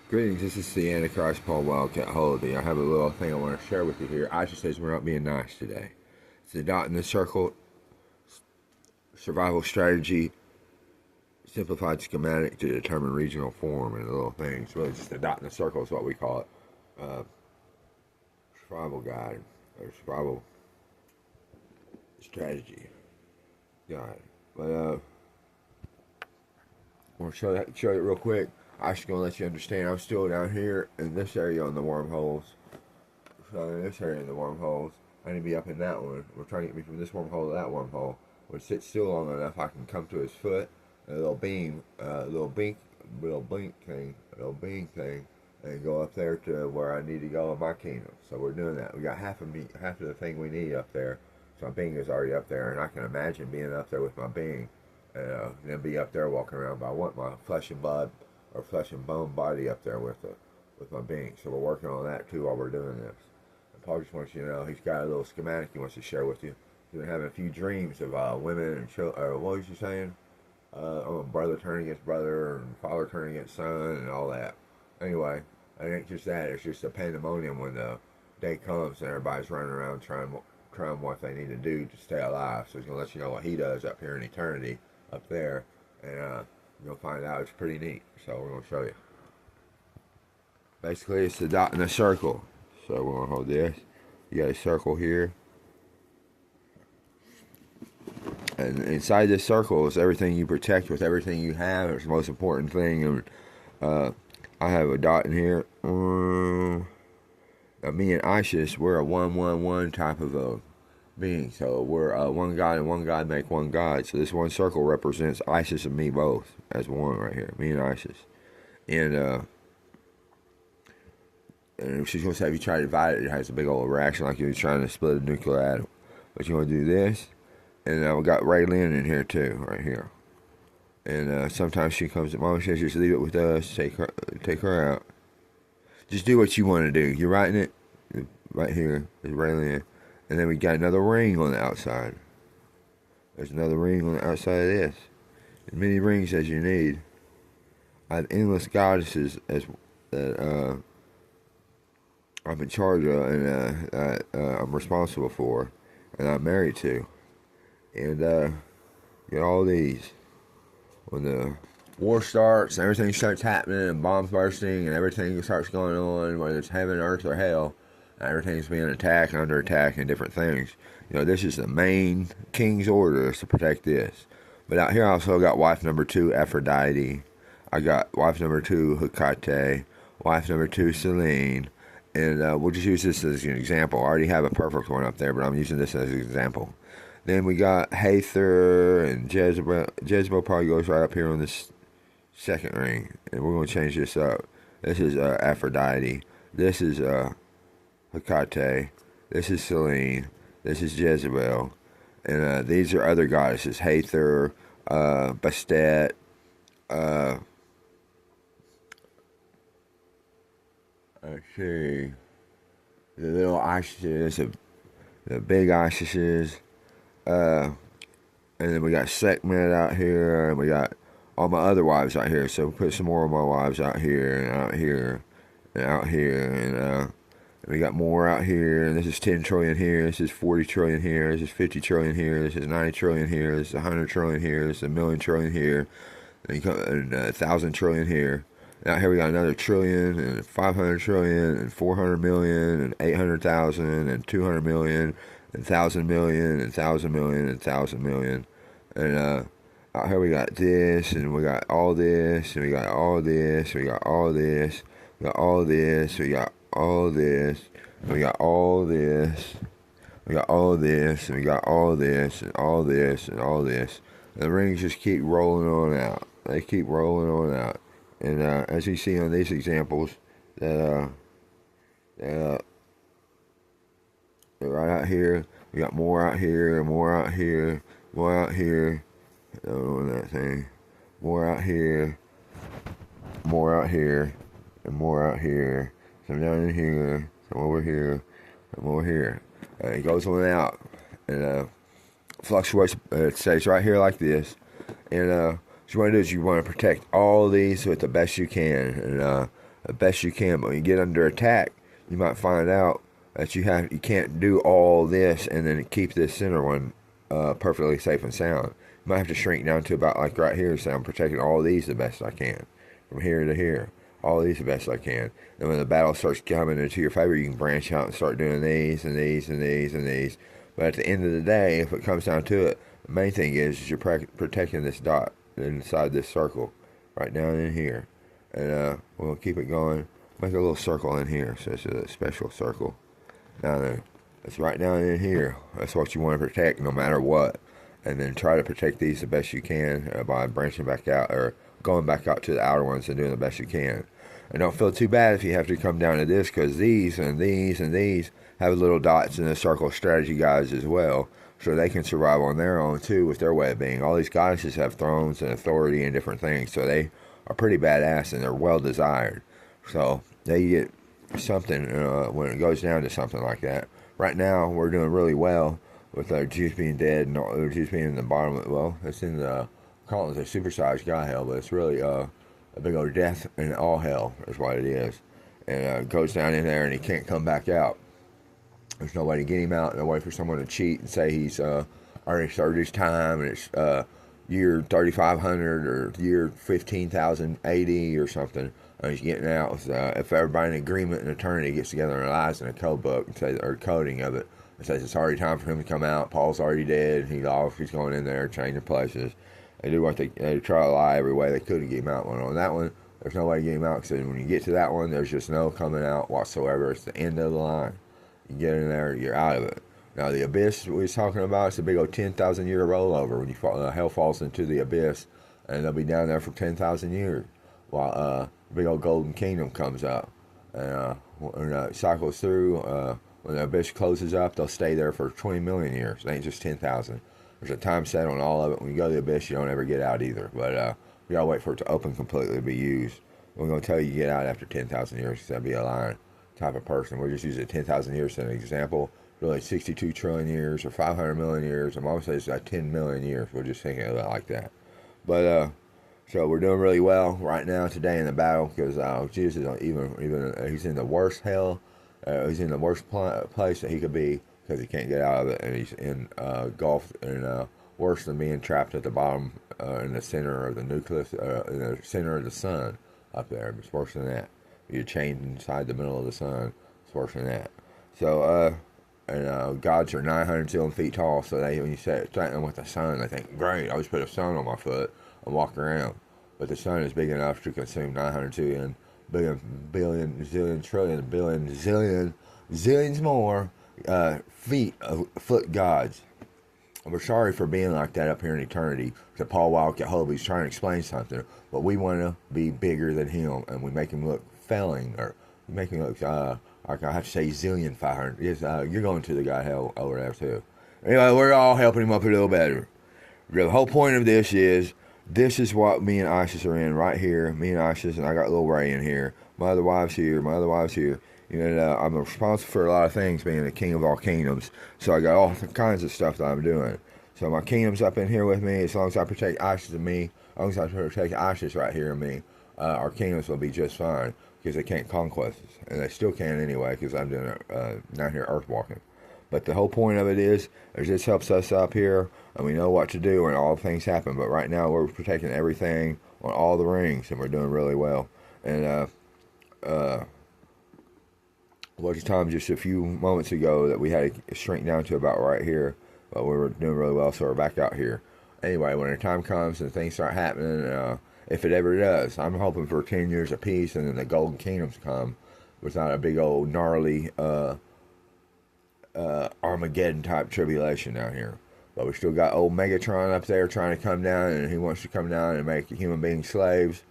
Greetings, this is the Antichrist, Paul Wildcat Holybee. I have a little thing I want to share with you here. Aisha says we're not being nice today. It's the dot in the circle, survival strategy, simplified schematic to determine regional form and the little things. Really, just the dot in the circle is what we call it. Uh, Survival guide, or survival strategy guide. But I want to show you real quick. I'm just going to let you understand. I'm still down here in this area on the wormholes. So in this area in the wormholes, I need to be up in that one. We're trying to get me from this wormhole to that wormhole. When it sits still long enough, I can come to his foot, a little beam, little beam thing, and go up there to where I need to go in my kingdom. So we're doing that. We got half of the thing we need up there. So my being is already up there, and I can imagine being up there with my being, and then be up there walking around. But I want my flesh and blood or flesh and bone body up there with my being. So we're working on that too while we're doing this. And Paul just wants you to know he's got a little schematic he wants to share with you. He's been having a few dreams of women and children. What was you saying? Brother turning against brother and father turning against son and all that. Anyway, it ain't just that. It's just a pandemonium when the day comes and everybody's running around trying what they need to do to stay alive. So he's going to let you know what he does up here in eternity, up there. And you'll find out it's pretty neat. So we're going to show you. Basically, it's the dot in a circle. So we're going to hold this. You got a circle here. And inside this circle is everything you protect with everything you have. It's the most important thing. And I have a dot in here. Me and Isis, we're a 1-1-1 type of a being. So we're one God and one God make one God. So this one circle represents Isis and me both as one right here. Me and Isis. And she's going to say if you try to divide it, it has a big old reaction like you're trying to split a nuclear atom. But you're going to do this. And we got Raylyn in here too, right here. And sometimes she comes to Mom says, just leave it with us, take her out. Just do what you want to do. You're writing it right here is Raylyn. And then we got another ring on the outside. There's another ring on the outside of this. As many rings as you need. I have endless goddesses that I'm in charge of and I'm responsible for and I'm married to. And get all these. When the war starts, and everything starts happening, and bombs bursting, and everything starts going on, whether it's heaven, earth, or hell, and everything's being attacked and under attack and different things. This is the main king's order is to protect this. But out here I also got wife number 2, Aphrodite. I got wife number 2, Hecate. Wife number 2, Selene. And we'll just use this as an example. I already have a perfect one up there, but I'm using this as an example. Then we got Hathor and Jezebel. Jezebel probably goes right up here on this second ring. And we're going to change this up. This is Aphrodite. This is Hecate. This is Selene. This is Jezebel. And these are other goddesses. Hathor, Bastet, let's see. The little Isises, the big Isises. And then we got Sekhmet out here, and we got all my other wives out here. So we put some more of my wives out here, and out here, and out here, and we got more out here. And this is 10 trillion here. This is 40 trillion here. This is 50 trillion here. This is 90 trillion here. This is 100 trillion here. This is a million trillion here, and 1,000 trillion here. And out here we got another trillion, and 500 trillion, and 400 million, and 800,000, and 200 million. And 1,000 million, and 1,000 million, and 1,000 million. And out here we got this, and we got all this, and we got all this, we got all this, we got all this, we got all this, and we got all this, we got all this, and we got all this, and all this, and all this. And the rings just keep rolling on out. They keep rolling on out. And as you see on these examples, that right out here, we got more out here, more out here, more out here. I don't know that thing. More out here, more out here, and more out here. Some down in here, some over here, some over here. It goes on out and fluctuates. It stays right here like this. And what you want to do is you want to protect all these with the best you can. And the best you can. But when you get under attack, you might find out that you can't do all this and then keep this center one perfectly safe and sound. You might have to shrink down to about like right here, so I'm protecting all these the best I can, from here to here. All these the best I can. And when the battle starts coming into your favor, you can branch out and start doing these and these and these and these. But at the end of the day, if it comes down to it, the main thing is you're protecting this dot inside this circle, right down in here. And we'll keep it going. Make a little circle in here, so it's a special circle down there. It's right down in here. That's what you want to protect no matter what. And then try to protect these the best you can by branching back out or going back out to the outer ones and doing the best you can. And don't feel too bad if you have to come down to this, because these and these and these have little dots in the circle strategy guys as well, so they can survive on their own too with their way of being. All these goddesses have thrones and authority and different things, so they are pretty badass and they're well desired. So they get something when it goes down to something like that. Right now we're doing really well with our juice being dead and all the juice being in the bottom. Well, it's in the, call it a supersized guy hell, but it's really a big old death and all hell is what it is. And it goes down in there and he can't come back out. There's no way to get him out, no way for someone to cheat and say he's already served his time and it's year 3500 or year 15,080 or something. And he's getting out. If everybody in agreement and attorney gets together and lies in a code book and says, or coding of it, and says it's already time for him to come out. Paul's already dead. He's off. He's going in there, changing places. They do what they try to lie every way they could to get him out. Well, on that one, there's no way to get him out, because when you get to that one, there's just no coming out whatsoever. It's the end of the line. You get in there, you're out of it. Now, the abyss we was talking about, it's a big old 10,000 year rollover when you fall, hell falls into the abyss, and they'll be down there for 10,000 years while big old golden kingdom comes up. And when it cycles through, when the abyss closes up, they'll stay there for 20 million years. It ain't just 10,000. There's a time set on all of it. When you go to the abyss, you don't ever get out either. But we gotta wait for it to open completely to be used. We're gonna tell you get out after 10,000 years, because that'd be a lying type of person. We're just using 10,000 years as an example. Really 62 trillion years or 500 million years. I'm always saying it's like 10 million years. We're just thinking of it like that. But so we're doing really well right now today in the battle, because Jesus is even he's in the worst hell. He's in the worst place that he could be, because he can't get out of it, and he's engulfed and worse than being trapped at the bottom in the center of the nucleus, in the center of the sun up there. It's worse than that. You're chained inside the middle of the sun. It's worse than that. So gods are 900 zillion feet tall, so when you threaten them with the sun, they think, great, I'll just put a sun on my foot and walk around. But the sun is big enough to consume 900 zillion, billion, zillion, trillion, billion, zillion, zillions more foot gods. We're sorry for being like that up here in eternity. To Paul Wildcat Holybee's trying to explain something, but we want to be bigger than him, and we make him look failing, or we make him look like I have to say zillion 500. Yes, you're going to the guy hell over there too. Anyway, we're all helping him up a little better. The whole point of this is what me and Isis are in right here. Me and Isis, and I got little Ray in here. My other wife's here. My other wife's here. And I'm responsible for a lot of things, being the king of all kingdoms. So I got all kinds of stuff that I'm doing. So my kingdom's up in here with me. As long as I protect Isis and me, as long as I protect Isis right here and me, our kingdoms will be just fine, because they can't conquest us. And they still can anyway, because I'm doing down here earth walking. But the whole point of it is this helps us up here, and we know what to do when all things happen. But right now we're protecting everything on all the rings, and we're doing really well. And was a time just a few moments ago that we had to shrink down to about right here, but we were doing really well, so we're back out here. Anyway, when the time comes and things start happening, if it ever does, I'm hoping for 10 years of peace, and then the golden kingdoms come without a big old gnarly Armageddon type tribulation down here. But we still got old Megatron up there trying to come down, and he wants to come down and make human beings slaves,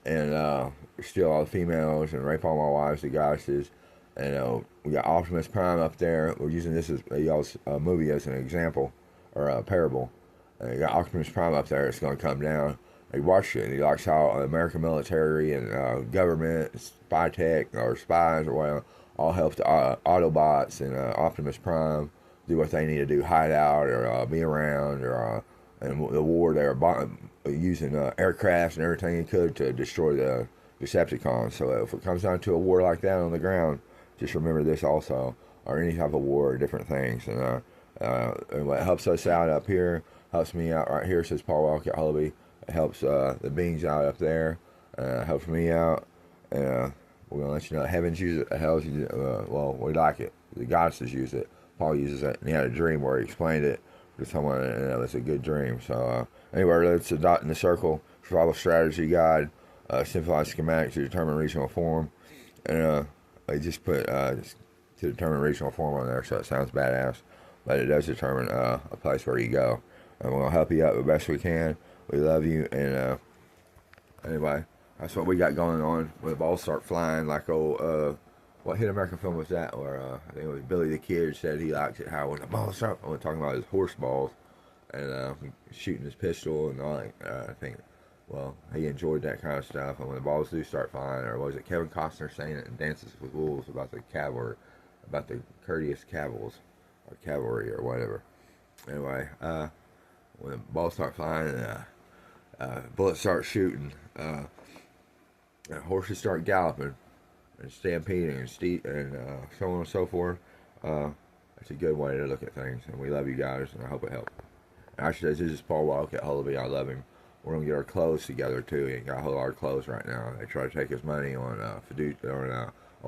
and steal all the females and rape all my wives, the goddesses. And we got Optimus Prime up there. We're using this as y'all's movie as an example, or a parable. And you got Optimus Prime up there. It's going to come down. He watched it. He likes how American military and government, spy tech, or spies, or whatever, all help the Autobots and Optimus Prime do what they need to do, hide out, or be around, or in the war they were using aircrafts and everything they could to destroy Decepticons. So if it comes down to a war like that on the ground, just remember this also, or any type of war, or different things. And what helps us out up here, helps me out right here, says Paul Wildcat Holybee. It helps the beings out up there, helps me out. We're going to let you know heavens use it, hell's use it. Well, we like it. The goddesses use it. Paul uses it, and he had a dream where he explained it to someone, and it was a good dream. So anyway, let's dot in the circle, follow strategy guide, simplify schematics to determine regional form, and I just put to determine regional form on there, so it sounds badass, but it does determine a place where you go, and we're gonna help you out the best we can. We love you, and anyway, that's what we got going on. When the balls start flying, like what hit American film was that? Or I think it was Billy the Kid said he likes it how when the balls start. I'm talking about his horse balls, and shooting his pistol and all that. I think, well, he enjoyed that kind of stuff. And when the balls do start flying, or was it Kevin Costner saying it in Dances with Wolves about the cavalry, about the courteous cavils, or cavalry, or whatever. Anyway, when the balls start flying, bullets start shooting, horses start galloping and stampeding and so on and so forth. That's a good way to look at things, and we love you guys, and I hope it helped. Actually, this is Paul Wildcat Holybee. I love him. We're gonna get our clothes together too. He ain't got a whole lot of clothes right now. They try to take his money on a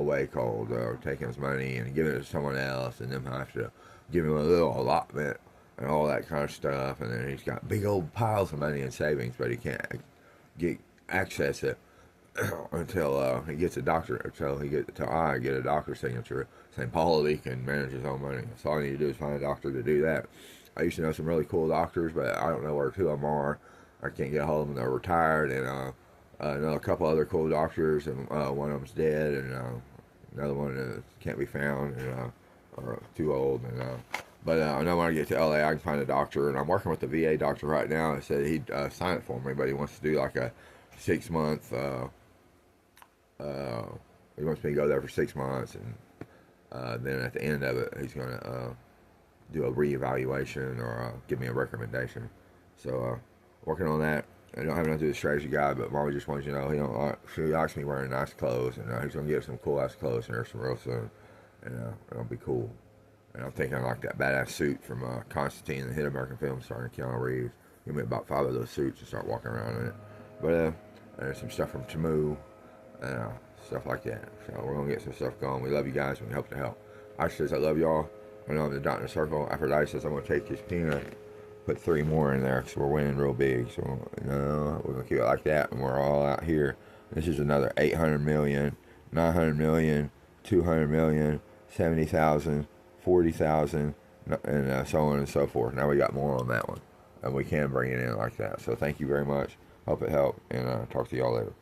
way called, or taking his money and giving it to someone else, and then have to give him a little allotment and all that kind of stuff. And then he's got big old piles of money in savings, but he can't access it until he gets a doctor, until I get a doctor's signature saying Paul he can manage his own money. So all I need to do is find a doctor to do that. I used to know some really cool doctors, but I don't know where two of them are. I can't get a hold of them. They're retired, and I know a couple other cool doctors, and one of them's dead, and another one can't be found, and or too old. But I know when I get to LA, I can find a doctor, and I'm working with the VA doctor right now. I said he'd sign it for me, but he wants to do like a 6-month. He wants me to go there for 6 months, and then at the end of it, he's gonna do a reevaluation or give me a recommendation. So working on that. I don't have nothing to do with the strategy guy, but Mommy just wants you to know she likes me wearing nice clothes, and he's gonna get some cool ass clothes in there some real soon, and it'll be cool. And I'm thinking like that badass suit from Constantine, the hit American film starring Keanu Reeves. Give me about 5 of those suits and start walking around in it. But there's some stuff from Tamu, and stuff like that. So we're gonna get some stuff going. We love you guys, and we hope to help. I says I love y'all. I know I'm the dot in a circle. Aphrodite says I'm gonna take this peanut, put 3 more in there, because we're winning real big. So no, we're gonna keep it like that, and we're all out here. This is another 800 million, 900 million, 200 million, 70,000, 40,000, and so on and so forth. Now we got more on that one, and we can bring it in like that. So thank you very much. Hope it helped, and talk to y'all later.